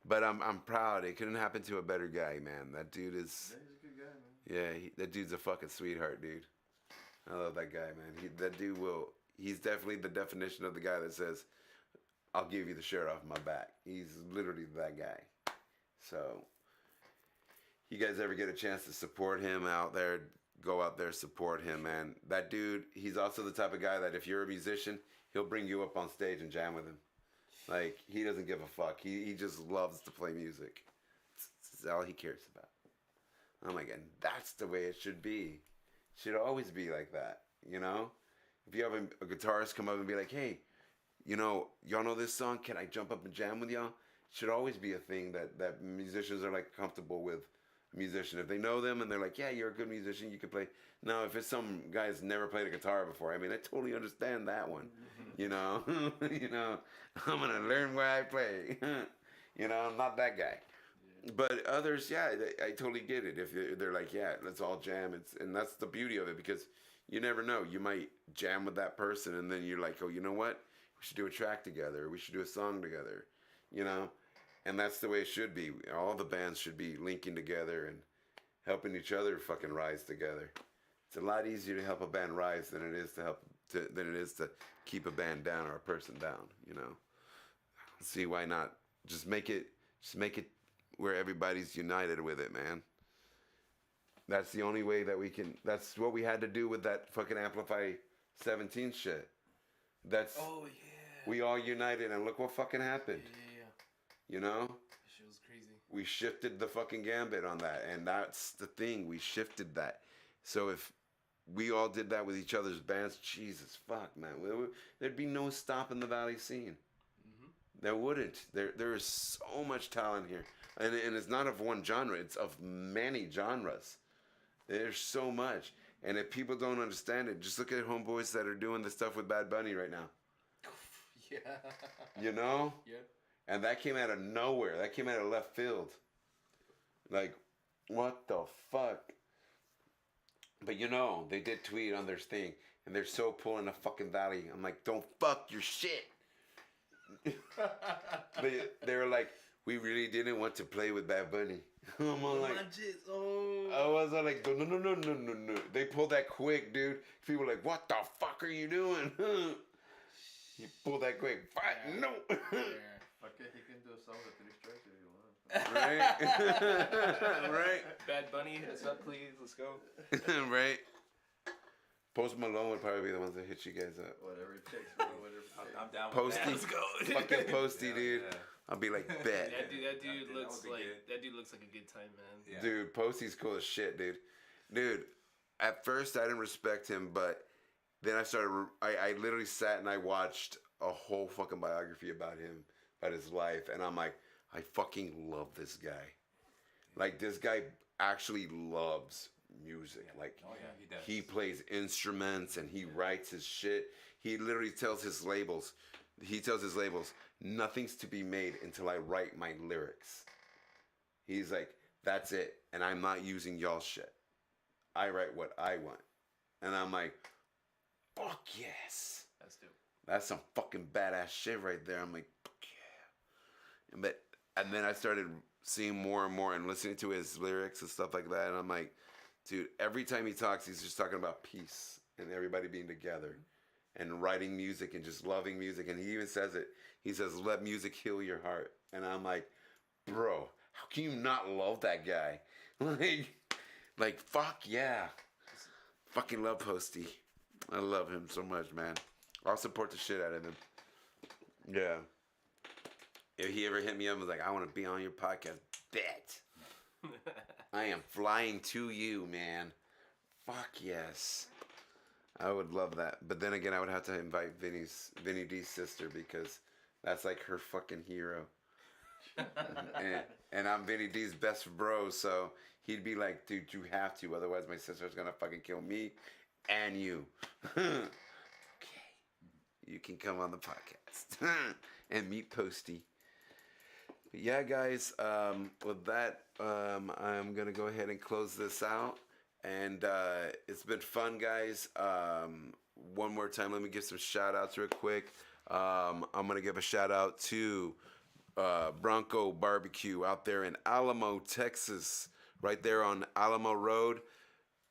But I'm proud. It couldn't happen to a better guy, man. That dude is. Yeah, he's a good guy, man. Yeah, that dude's a fucking sweetheart, dude. I love that guy, man. That dude will. He's definitely the definition of the guy that says, "I'll give you the shirt off my back." He's literally that guy. So, you guys ever get a chance to support him out there? Go out there, support him, man. That dude. He's also the type of guy that if you're a musician, he'll bring you up on stage and jam with him. Like, he doesn't give a fuck. He just loves to play music. It's all he cares about. I'm like, and that's the way it should be. It should always be like that, you know? If you have a guitarist come up and be like, hey, you know, y'all know this song? Can I jump up and jam with y'all? It should always be a thing that musicians are, like, comfortable with a musician. If they know them and they're like, yeah, you're a good musician, you can play. Now, if it's some guy that's never played a guitar before, I mean, I totally understand that one. You know, you know, I'm gonna learn where I play. You know, I'm not that guy. Yeah. But others, yeah, I totally get it. If they're like, yeah, let's all jam. And that's the beauty of it because you never know. You might jam with that person, and then you're like, oh, you know what? We should do a track together. We should do a song together. You know, and that's the way it should be. All the bands should be linking together and helping each other fucking rise together. It's a lot easier to help a band rise than it is to keep a band down or a person down, you know. See, why not just make it where everybody's united with it, man. That's the only way that we can. That's what we had to do with that fucking Amplify 17 shit. That's we all united and look what fucking happened. Yeah. You know? That shit was crazy. We shifted the fucking gambit on that, and that's the thing. We shifted that. So if we all did that with each other's bands, Jesus fuck, man. There'd be no stopping the Valley scene. Mm-hmm. There wouldn't. There is so much talent here. And it's not of one genre. It's of many genres. There's so much. And if people don't understand it, just look at homeboys that are doing the stuff with Bad Bunny right now. Yeah. You know? Yeah. And that came out of nowhere. That came out of left field. Like, what the fuck? But you know, they did tweet on their thing, and they're so pulling the fucking valley. I'm like, don't fuck your shit. they were like, we really didn't want to play with Bad Bunny. I'm all like, I was all like, no. They pulled that quick, dude. People were like, what the fuck are you doing? You pulled that quick. Fuck, no. Okay, he can do a song with 3 strikes if you want. Right? Right? Bad Bunny, hit us up, please. Let's go. Right? Post Malone would probably be the ones that hit you guys up. Whatever it takes, bro. Whatever it takes. I'm down with Posty. that. Let's go. Fucking Posty, Yeah, dude. yeah. I'll be like, bet. That dude That looks would be like good. that dude looks like a good time, man. Yeah. Dude, Posty's cool as shit, dude. Dude, at first I didn't respect him, but then I literally sat and I watched a whole fucking biography about him, about his life, and I'm like, I fucking love this guy. Like, this guy actually loves music. Like, Oh yeah, he does. he plays instruments and he writes his shit. He literally tells his labels, nothing's to be made until I write my lyrics. He's like, that's it. And I'm not using y'all shit. I write what I want. And I'm like, fuck yes. That's dope. That's some fucking badass shit right there. I'm like, fuck yeah. And then I started seeing more and more and listening to his lyrics and stuff like that. And I'm like, dude, every time he talks, he's just talking about peace and everybody being together and writing music and just loving music. And he even says it. He says, let music heal your heart. And I'm like, bro, how can you not love that guy? Like fuck yeah. Fucking love Posty. I love him so much, man. I'll support the shit out of him. Yeah. If he ever hit me up and was like, I want to be on your podcast, bet. I am flying to you, man. Fuck yes. I would love that. But then again, I would have to invite Vinny D's sister because that's like her fucking hero. and I'm Vinny D's best bro, so he'd be like, dude, you have to, otherwise my sister's gonna fucking kill me and you. Okay. You can come on the podcast and meet Posty. But yeah, guys, with that, I'm going to go ahead and close this out. And it's been fun, guys. One more time, let me give some shout outs real quick. I'm going to give a shout out to Bronco Barbecue out there in Alamo, Texas, right there on Alamo Road,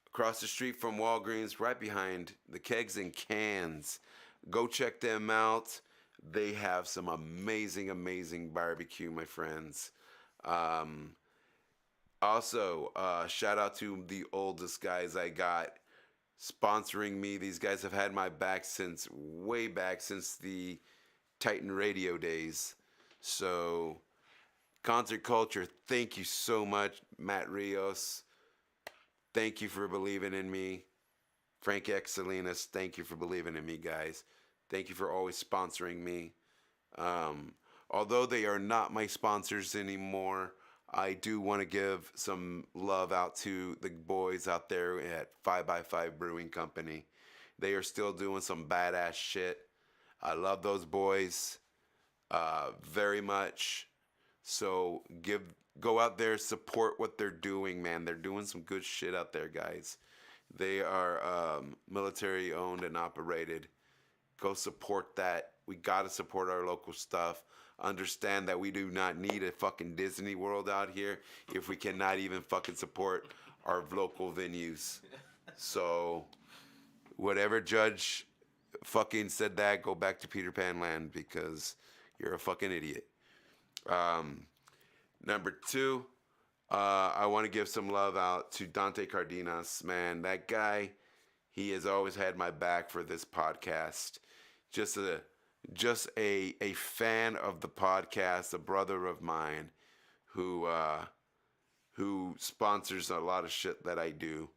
across the street from Walgreens, right behind the Kegs and Cans. Go check them out. They have some amazing barbecue, my friends. Also, shout out to the oldest guys I got sponsoring me. These guys have had my back since way back, since the Titan Radio days. So, Concert Culture, thank you so much. Matt Rios, thank you for believing in me. Frank X. Salinas, thank you for believing in me, guys. Thank you for always sponsoring me. Although they are not my sponsors anymore, I do want to give some love out to the boys out there at 5x5 Brewing Company. They are still doing some badass shit. I love those boys very much. So go out there, support what they're doing, man. They're doing some good shit out there, guys. They are military owned and operated. Go support that. We got to support our local stuff. Understand that we do not need a fucking Disney World out here if we cannot even fucking support our local venues. So, whatever judge fucking said that, go back to Peter Pan Land because you're a fucking idiot. Number 2, I want to give some love out to Dante Cardenas. Man, that guy, he has always had my back for this podcast. Just a fan of the podcast, a brother of mine who sponsors a lot of shit that I do.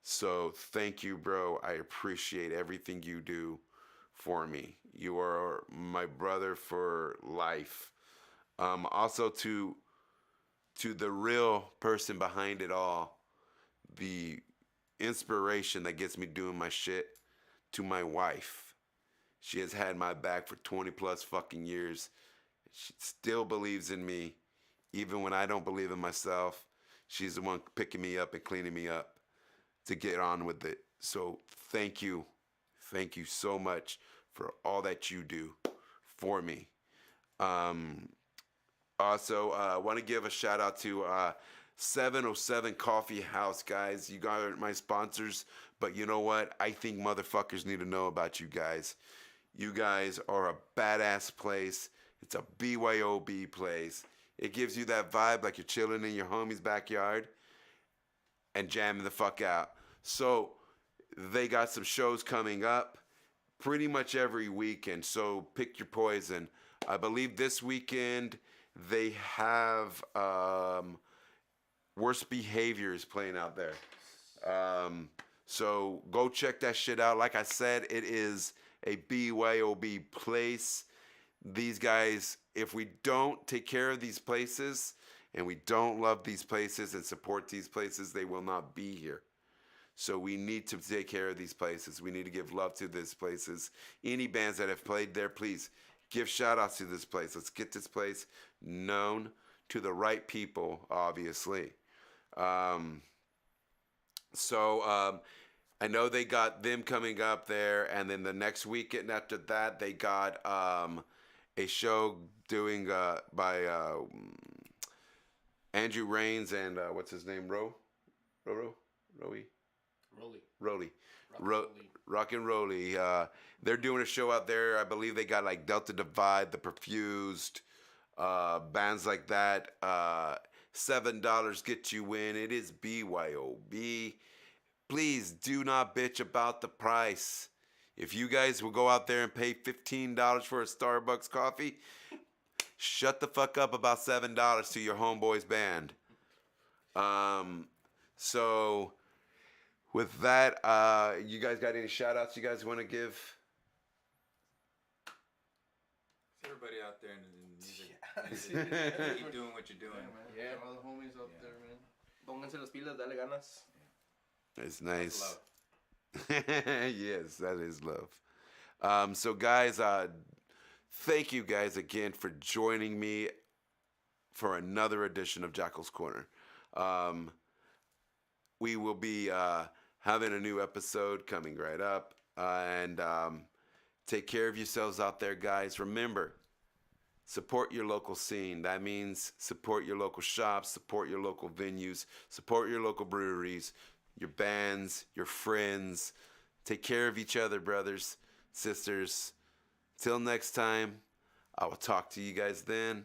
So thank you, bro. I appreciate everything you do for me. You are my brother for life. Also to the real person behind it all, the inspiration that gets me doing my shit, to my wife. She has had my back for 20 plus fucking years, She still believes in me, even when I don't believe in myself. She's the one picking me up and cleaning me up to get on with it. So thank you. Thank you so much for all that you do for me. Um, Also, I want to give a shout out to 707 Coffee House, guys. You guys aren't my sponsors, but you know what? I think motherfuckers need to know about you guys. You guys are a badass place. It's a BYOB place. It gives you that vibe like you're chilling in your homie's backyard and jamming the fuck out. So they got some shows coming up pretty much every weekend. So pick your poison. I believe this weekend they have Worst Behaviors playing out there. So go check that shit out. Like I said, it is a BYOB place. These guys, if we don't take care of these places and we don't love these places and support these places, they will not be here. So we need to take care of these places. We need to give love to these places. Any bands that have played there, please give shout outs to this place. Let's get this place known to the right people, obviously. I know they got them coming up there, and then the next weekend after that, they got a show doing by Andrew Rains and what's his name, Rowie. Rock and Rolly. They're doing a show out there. I believe they got like Delta Divide, The Perfused, bands like that. $7 get you in. It is BYOB. Please do not bitch about the price. If you guys will go out there and pay $15 for a Starbucks coffee, shut the fuck up about $7 to your homeboy's band. So with that, you guys got any shout outs you guys want to give? Everybody out there in the music, keep doing what you're doing. Yeah, all the homies out there, man. Pónganse las pilas, dale ganas. It's nice. That's love. Yes, that is love. So guys, thank you guys again for joining me for another edition of Jackal's Corner. We will be having a new episode coming right up. And take care of yourselves out there, guys. Remember, support your local scene. That means support your local shops, support your local venues, support your local breweries, your bands, your friends. Take care of each other, brothers, sisters. Till next time, I will talk to you guys then.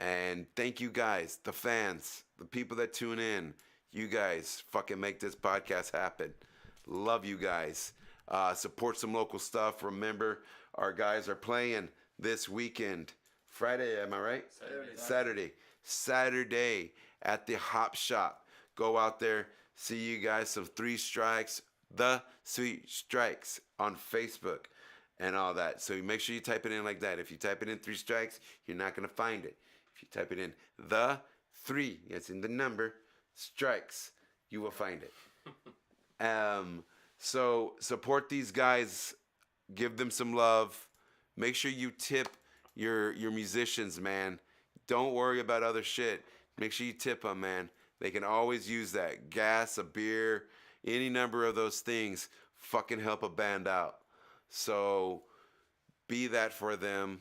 And thank you guys, the fans, the people that tune in. You guys fucking make this podcast happen. Love you guys. Support some local stuff. Remember, our guys are playing this weekend. Friday, am I right? Saturday at the Hop Shop. Go out there. See you guys. Some Three Strikes. The Sweet Strikes on Facebook and all that. So make sure you type it in like that. If you type it in Three Strikes, you're not going to find it. If you type it in the three, it's in the number, strikes, you will find it. So support these guys. Give them some love. Make sure you tip your musicians, man. Don't worry about other shit. Make sure you tip them, man. They can always use that. Gas, a beer, any number of those things fucking help a band out. So be that for them.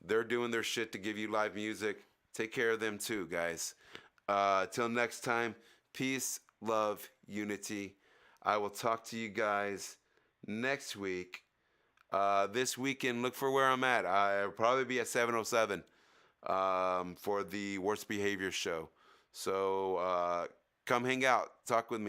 They're doing their shit to give you live music. Take care of them too, guys. Till next time, peace, love, unity. I will talk to you guys next week. This weekend, look for where I'm at. I'll probably be at 707 for the Worst Behavior show. So come hang out. Talk with me.